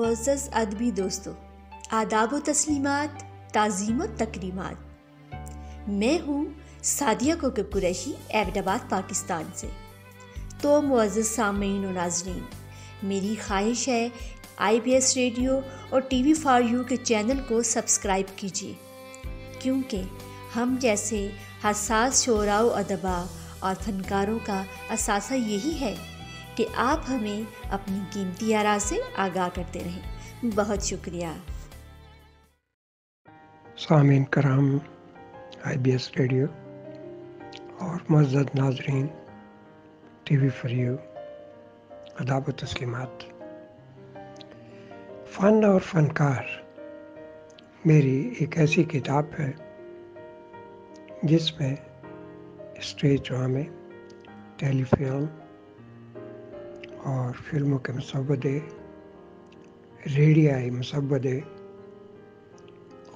معزز ادبی دوستوں، آداب و تسلیمات، تعظیم و تکریمات۔ میں ہوں سعدیہ کوکب قریشی، ایبٹ آباد پاکستان سے۔ تو معزز سامعین و ناظرین، میری خواہش ہے IBS ریڈیو اور TV فار یو کے چینل کو سبسکرائب کیجیے، کیونکہ ہم جیسے حساس شعراء و ادباء اور فنکاروں کا اثاثہ یہی ہے کہ آپ ہمیں اپنی قیمتی آراء سے آگاہ کرتے رہیں۔ بہت شکریہ۔ سامعین کرام، IBS ریڈیو اور معزز ناظرین TV فار یو، آداب و تسلیمات۔ فن اور فنکار میری ایک ایسی کتاب ہے جس میں اسٹیج ڈرامے، ٹیلی فلم اور فلموں کے مسودے، ریڈیائی مسودے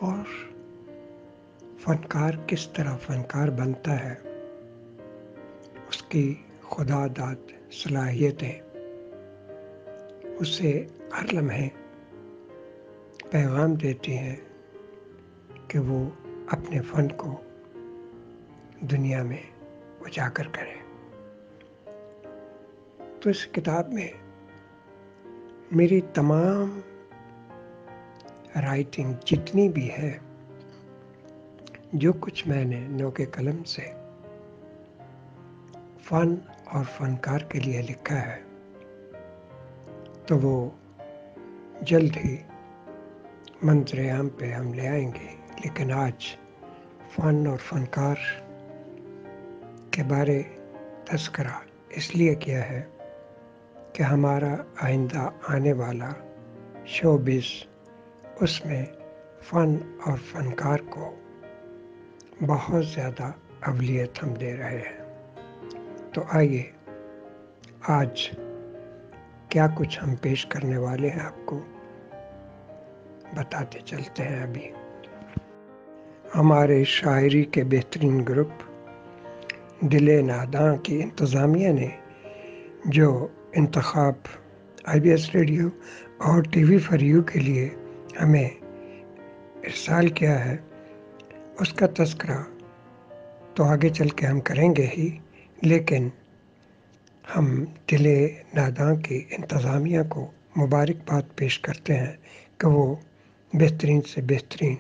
اور فنکار کس طرح فنکار بنتا ہے، اس کی خدا داد صلاحیتیں، اسے ہر لمحے پیغام دیتی ہیں کہ وہ اپنے فن کو دنیا میں اجاگر کرے۔ تو اس کتاب میں میری تمام رائٹنگ جتنی بھی ہے، جو کچھ میں نے نوکے قلم سے فن اور فنکار کے لیے لکھا ہے، تو وہ جلد ہی منظر عام پہ ہم لے آئیں گے۔ لیکن آج فن اور فنکار کے بارے تذکرہ اس لیے کیا ہے کہ ہمارا آئندہ آنے والا شوبز، اس میں فن اور فنکار کو بہت زیادہ اولویت ہم دے رہے ہیں۔ تو آئیے آج کیا کچھ ہم پیش کرنے والے ہیں آپ کو بتاتے چلتے ہیں۔ ابھی ہمارے شاعری کے بہترین گروپ دل ناداں کی انتظامیہ نے جو انتخاب IBS ریڈیو اور TV فار یو کے لیے ہمیں ارسال کیا ہے، اس کا تذکرہ تو آگے چل کے ہم کریں گے ہی، لیکن ہم دل ناداں کی انتظامیہ کو مبارکباد پیش کرتے ہیں کہ وہ بہترین سے بہترین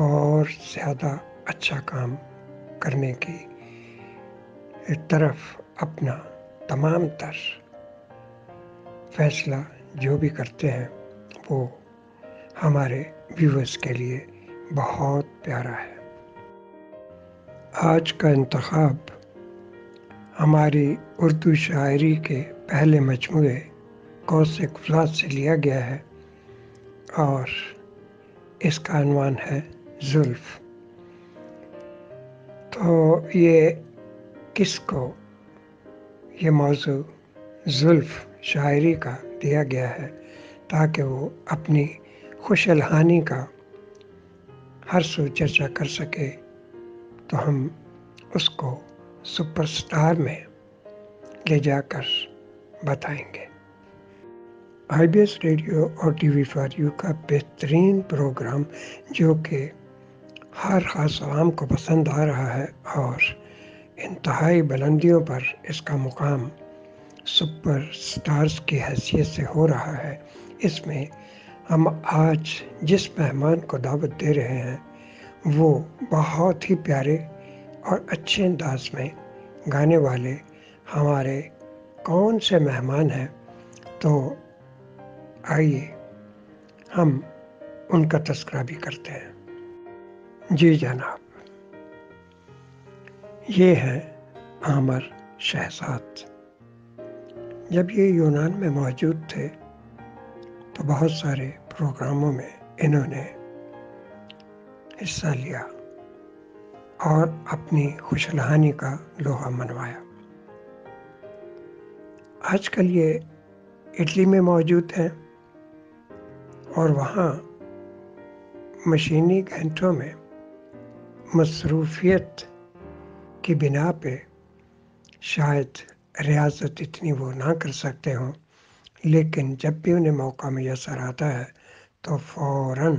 اور زیادہ اچھا کام کرنے کی طرف اپنا تمام تر فیصلہ جو بھی کرتے ہیں وہ ہمارے ویورز کے لیے بہت پیارا ہے۔ آج کا انتخاب ہماری اردو شاعری کے پہلے مجموعے قوس قزح سے لیا گیا ہے اور اس کا عنوان ہے زلف۔ تو یہ کس کو یہ موضوع زلف شاعری کا دیا گیا ہے تاکہ وہ اپنی خوش الحانی کا ہر سو چرچا کر سکے، تو ہم اس کو سپر سٹار میں لے جا کر بتائیں گے۔ IBS ریڈیو اور TV فار یو کا بہترین پروگرام جو کہ ہر خاص عوام کو پسند آ رہا ہے اور انتہائی بلندیوں پر اس کا مقام سپر سٹارز کی حیثیت سے ہو رہا ہے، اس میں ہم آج جس مہمان کو دعوت دے رہے ہیں وہ بہت ہی پیارے اور اچھے انداز میں گانے والے ہمارے کون سے مہمان ہیں، تو آئیے ہم ان کا تذکرہ بھی کرتے ہیں۔ جی جناب، یہ ہیں عامر شہزاد۔ جب یہ یونان میں موجود تھے تو بہت سارے پروگراموں میں انہوں نے حصہ لیا اور اپنی خوش الحانی کا لوہا منوایا۔ آج کل یہ اٹلی میں موجود ہیں اور وہاں مشینی گھنٹوں میں مصروفیت کی بنا پہ شاید ریاضت اتنی وہ نہ کر سکتے ہوں، لیکن جب بھی انہیں موقع میسر آتا ہے تو فوراً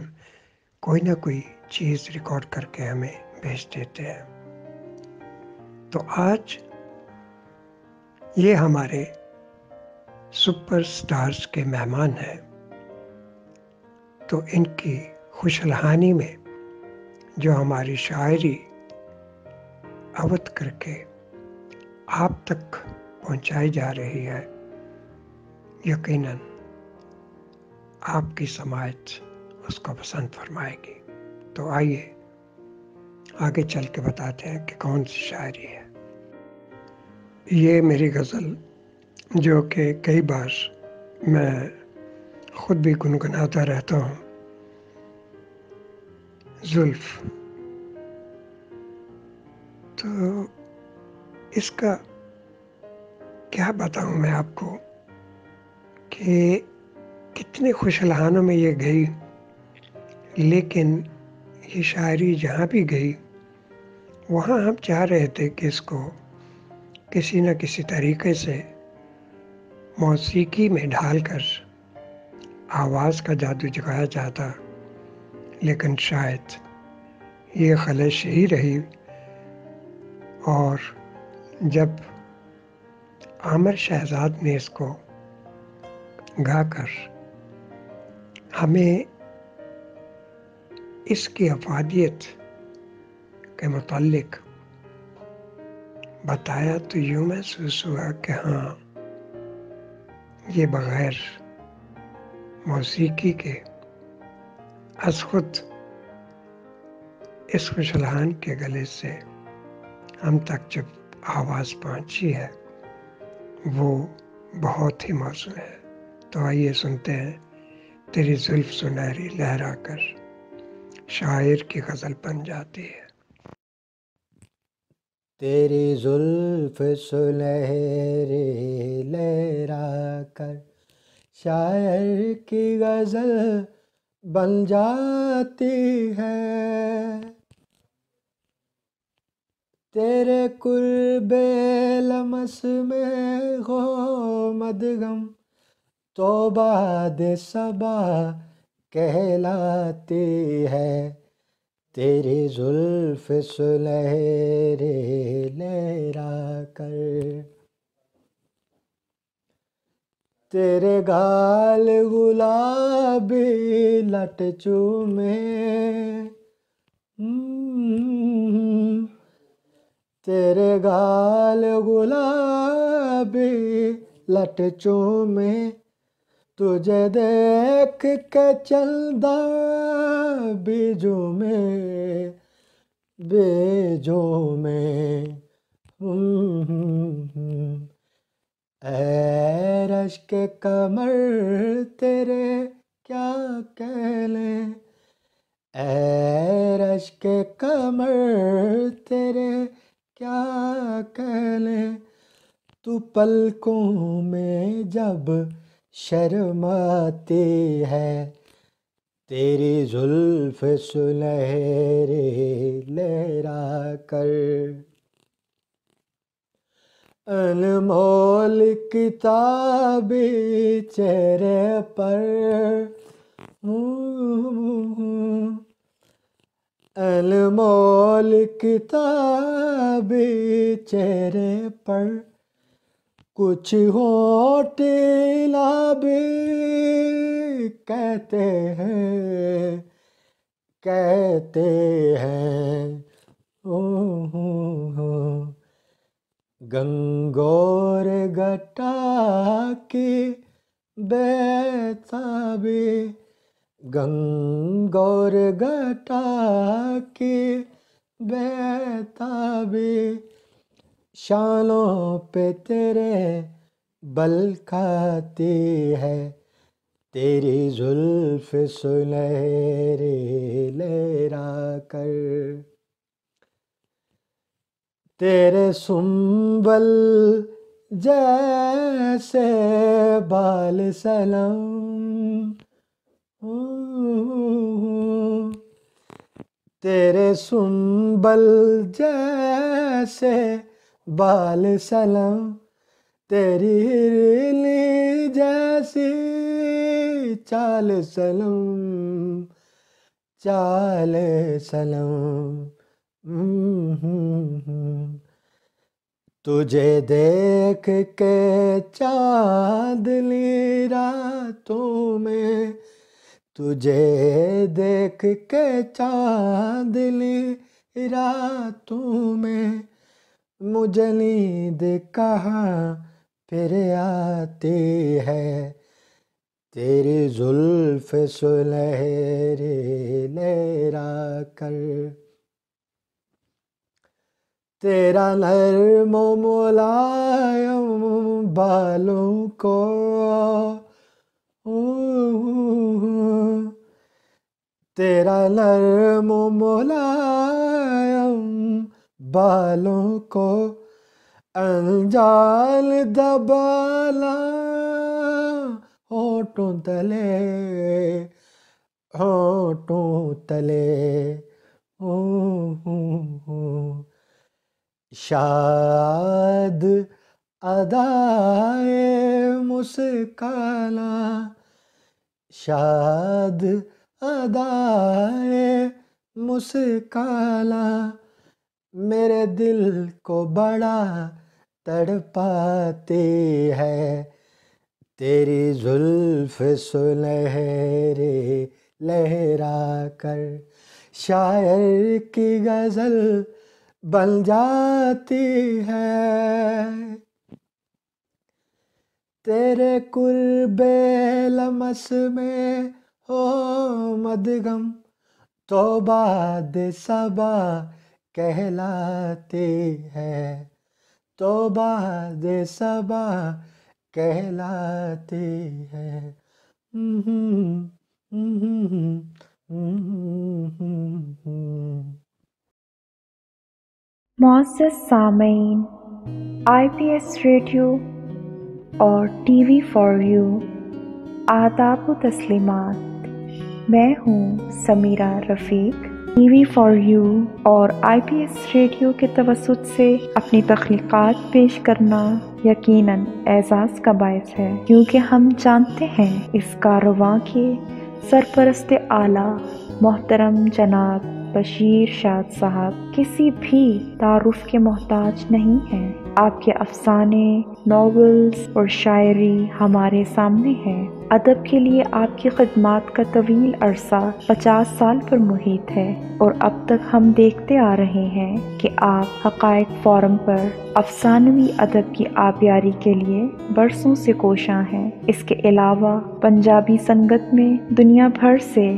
کوئی نہ کوئی چیز ریکارڈ کر کے ہمیں بھیج دیتے ہیں۔ تو آج یہ ہمارے سپر سٹارز کے مہمان ہیں، تو ان کی خوش الحانی میں جو ہماری شاعری اودھ کر کے آپ تک پہنچائی جا رہی ہے، یقیناً آپ کی سماعت اس کو پسند فرمائے گی۔ تو آئیے آگے چل کے بتاتے ہیں کہ کون سی شاعری ہے۔ یہ میری غزل جو کہ کئی بار میں خود بھی گنگناتا رہتا ہوں، زلف۔ تو اس کا کیا بتاؤں میں آپ کو کہ کتنے خوش الحانوں میں یہ گئی، لیکن یہ شاعری جہاں بھی گئی وہاں ہم چاہ رہے تھے کہ اس کو کسی نہ کسی طریقے سے موسیقی میں ڈھال کر آواز کا جادو جگایا جاتا، لیکن شاید یہ خلش ہی رہی۔ اور جب عامر شہزاد نے اس کو گا کر ہمیں اس کی افادیت کے متعلق بتایا تو یوں محسوس ہوا کہ ہاں، یہ بغیر موسیقی کے از خود اس خوش الحان کے گلے سے ہم تک جب آواز پہنچی ہے وہ بہت ہی موزوں ہے۔ تو آئیے سنتے ہیں تیری زلف سنہری لہرا کر شاعر کی غزل بن جاتی ہے۔ تیری زلف سنہری لہرا کر شاعر کی غزل بن جاتی ہے، تیرے قرب لمس میں ہو مدغم تو باد صبا کہلاتی ہے، تیری زلف سنہری لہرا کر، تیرے گال گلابی لٹ چومے، تیرے گال گلابی لٹ چومے، تجھے دیکھ کے چلدا بیجوں میں اے رشک کمر تیرے کیا کہلیں، اے رشک کمر تیرے کیا کہلیں، تو پلکوں میں جب شرماتی ہے، تیری زلف سنہری لہرا کر، انمول کتابی چہرے پر، انمول کتابی چہرے پر، کچھ ہونٹ لابی کہتے ہیں گنگور گٹا کی بیتابی، گنگور گٹا کی بیتابی، شانوں پہ تیرے بل کھاتی ہے، تیری زلف سنہری لہرا کر، تیرے سنبل جیسے بال سلم، تیرے سنبل جیسے بال سلم، تیری ہرلی جیسی چال سلم چال سلم تجھے دیکھ کے چاندنی راتوں میں تجھے دیکھ کے چاندنی راتوں میں مجھے نیند کہاں پھر آتی ہے تیری زلف سنہری لہرا کر تیرا نرم و ملائم بالوں کو تیرا نرم و ملائم بالوں کو انجال دبالا ہونٹوں تلے شاد ادائے مسکانا شاد ادائے مسکانا میرے دل کو بڑا تڑپاتی ہے تیری زلف سنہری لہرا کر شاعر کی غزل بن جاتی ہے تیرے قرب لمس میں ہو مدغم تو باد صبا کہلاتی ہے تو باد صبا کہلاتی ہے معزز سامعین، IPS ریڈیو اور TV فار یو آداب و تسلیمات۔ میں ہوں سمیرہ رفیق۔ TV فار یو اور IPS ریڈیو کے توسط سے اپنی تخلیقات پیش کرنا یقیناً اعزاز کا باعث ہے، کیونکہ ہم جانتے ہیں اس کاررواں کے سرپرست اعلیٰ محترم جناب بشیر شاد صاحب کسی بھی تعارف کے محتاج نہیں ہیں۔ آپ کے افسانے، ناولز اور شاعری ہمارے سامنے ہیں۔ ادب کے لیے آپ کی خدمات کا طویل عرصہ 50 سال پر محیط ہے، اور اب تک ہم دیکھتے آ رہے ہیں کہ آپ حقائق فورم پر افسانوی ادب کی آبیاری کے لیے برسوں سے کوشاں ہیں۔ اس کے علاوہ پنجابی سنگت میں دنیا بھر سے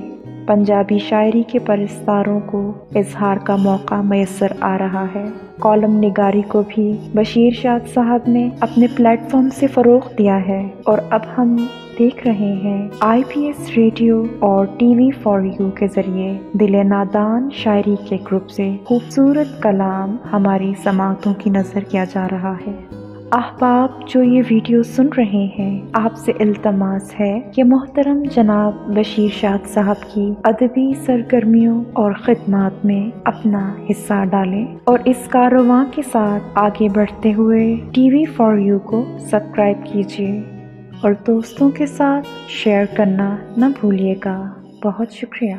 پنجابی شاعری کے پرستاروں کو اظہار کا موقع میسر آ رہا ہے۔ کالم نگاری کو بھی بشیر شاد صاحب نے اپنے پلیٹ فارم سے فروغ دیا ہے، اور اب ہم دیکھ رہے ہیں IPS ریڈیو اور TV فار یو کے ذریعے دل نادان شاعری کے گروپ سے خوبصورت کلام ہماری سماعتوں کی نظر کیا جا رہا ہے۔ احباب جو یہ ویڈیو سن رہے ہیں، آپ سے التماس ہے کہ محترم جناب بشیر شاد صاحب کی ادبی سرگرمیوں اور خدمات میں اپنا حصہ ڈالیں، اور اس کاررواں کے ساتھ آگے بڑھتے ہوئے TV فار یو کو سبسکرائب کیجیے اور دوستوں کے ساتھ شیئر کرنا نہ بھولیے گا۔ بہت شکریہ۔